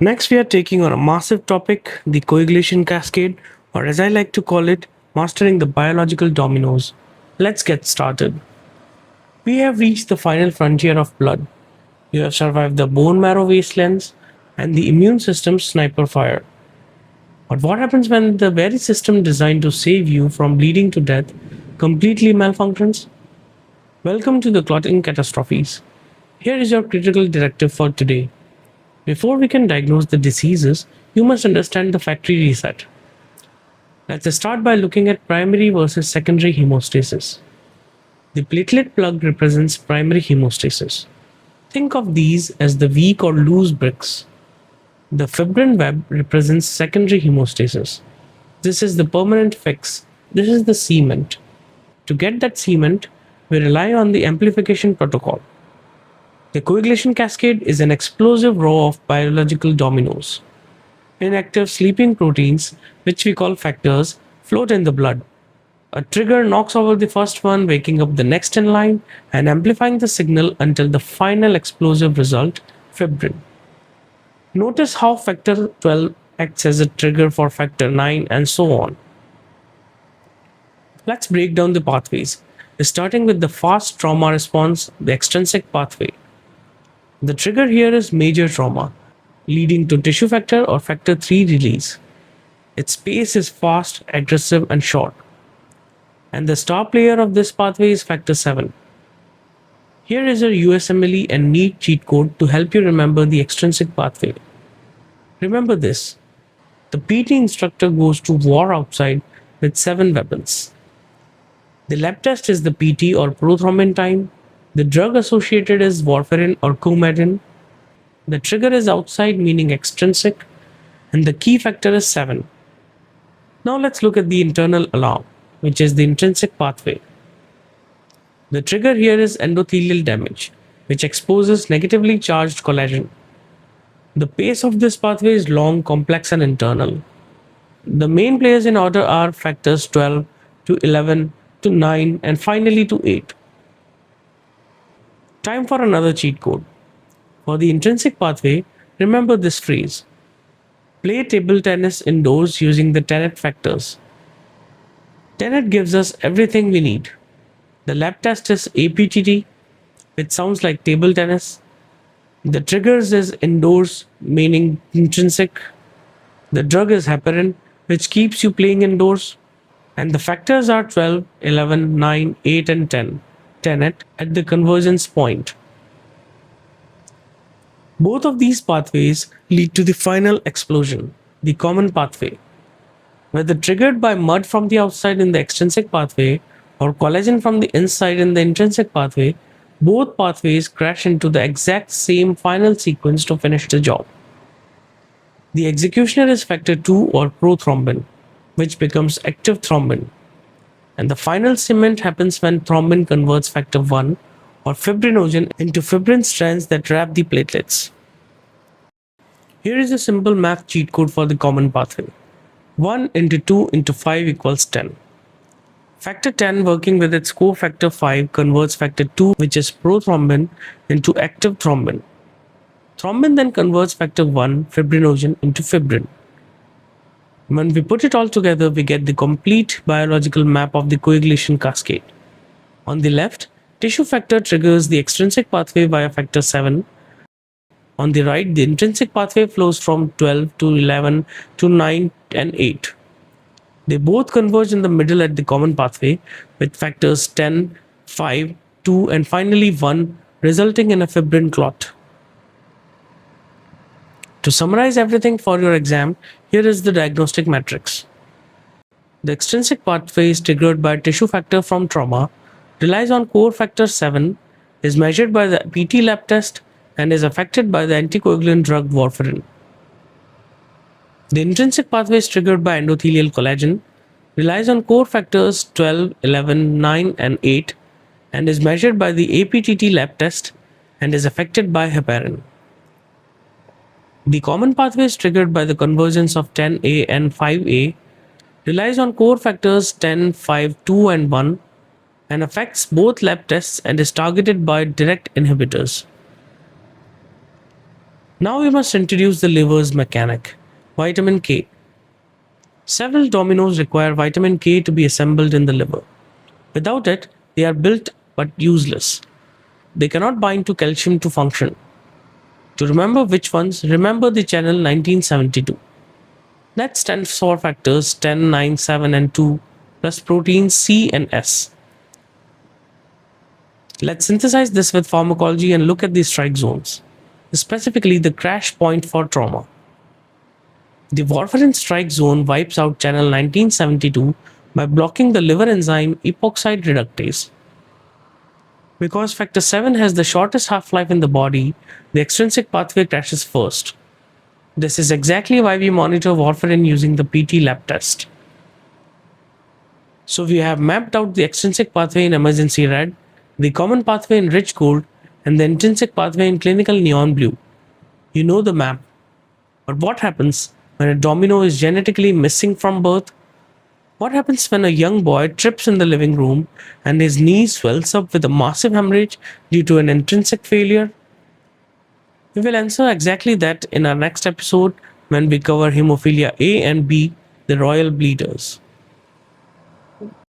Next, we are taking on a massive topic, the coagulation cascade, or as I like to call it, mastering the biological dominoes. Let's get started. We have reached the final frontier of blood. You have survived the bone marrow wastelands and the immune system's sniper fire. But what happens when the very system designed to save you from bleeding to death completely malfunctions? Welcome to the clotting catastrophes. Here is your critical directive for today. Before we can diagnose the diseases, you must understand the factory reset. Let's start by looking at primary versus secondary hemostasis. The platelet plug represents primary hemostasis. Think of these as the weak or loose bricks. The fibrin web represents secondary hemostasis. This is the permanent fix. This is the cement. To get that cement, we rely on the amplification protocol. The coagulation cascade is an explosive row of biological dominoes. Inactive sleeping proteins, which we call factors, float in the blood. A trigger knocks over the first one, waking up the next in line and amplifying the signal until the final explosive result, fibrin. Notice how factor 12 acts as a trigger for factor 9 and so on. Let's break down the pathways, starting with the fast trauma response, the extrinsic pathway. The trigger here is major trauma, leading to tissue factor or factor 3 release. Its pace is fast, aggressive, and short. And the star player of this pathway is factor 7. Here is a USMLE and NEET cheat code to help you remember the extrinsic pathway. Remember this: the PT instructor goes to war outside with 7 weapons. The lab test is the PT or prothrombin time. The drug associated is warfarin or coumadin. The trigger is outside, meaning extrinsic, and the key factor is 7. Now let's look at the internal alarm, which is the intrinsic pathway. The trigger here is endothelial damage, which exposes negatively charged collagen. The pace of this pathway is long, complex, and internal. The main players in order are factors 12 to 11 to 9 and finally to 8. Time for another cheat code. For the intrinsic pathway, remember this phrase: play table tennis indoors using the tenet factors. Tenet gives us everything we need. The lab test is APTT, which sounds like table tennis. The triggers is indoors, meaning intrinsic. The drug is heparin, which keeps you playing indoors. And the factors are 12, 11, 9, 8, and 10. Tenet at the convergence point. Both of these pathways lead to the final explosion, the common pathway. Whether triggered by mud from the outside in the extrinsic pathway or collagen from the inside in the intrinsic pathway, both pathways crash into the exact same final sequence to finish the job. The executioner is factor 2 or prothrombin, which becomes active thrombin. And the final cement happens when thrombin converts factor 1 or fibrinogen into fibrin strands that wrap the platelets. Here is a simple math cheat code for the common pathway. 1 into 2 into 5 equals 10. Factor 10 working with its cofactor 5 converts factor 2, which is prothrombin, into active thrombin. Thrombin then converts factor 1, fibrinogen, into fibrin. When we put it all together, we get the complete biological map of the coagulation cascade. On the left, tissue factor triggers the extrinsic pathway via factor 7. On the right, the intrinsic pathway flows from 12 to 11 to 9 and 8. They both converge in the middle at the common pathway with factors 10, 5, 2, and finally 1, resulting in a fibrin clot. To summarize everything for your exam, here is the diagnostic matrix. The extrinsic pathway is triggered by tissue factor from trauma, relies on core factor 7, is measured by the PT lab test, and is affected by the anticoagulant drug warfarin. The intrinsic pathway is triggered by endothelial collagen, relies on core factors 12, 11, 9, and 8, and is measured by the APTT lab test, and is affected by heparin. The common pathway is triggered by the convergence of 10A and 5A, relies on core factors 10, 5, 2, and 1, and affects both lab tests and is targeted by direct inhibitors. Now we must introduce the liver's mechanic, vitamin K. Several dominoes require vitamin K to be assembled in the liver. Without it, they are built but useless. They cannot bind to calcium to function. To remember which ones, remember the channel 1972. That stands for factors 10, 9, 7, and 2 plus proteins C and S. Let's synthesize this with pharmacology and look at the strike zones, specifically the crash point for trauma. The warfarin strike zone wipes out channel 1972 by blocking the liver enzyme epoxide reductase. Because factor 7 has the shortest half-life in the body, the extrinsic pathway crashes first. This is exactly why we monitor warfarin using the PT lab test. So we have mapped out the extrinsic pathway in emergency red, the common pathway in rich gold, and the intrinsic pathway in clinical neon blue. You know the map. But what happens when a domino is genetically missing from birth? What happens when a young boy trips in the living room and his knee swells up with a massive hemorrhage due to an intrinsic failure? We will answer exactly that in our next episode when we cover Hemophilia A and B, the royal bleeders.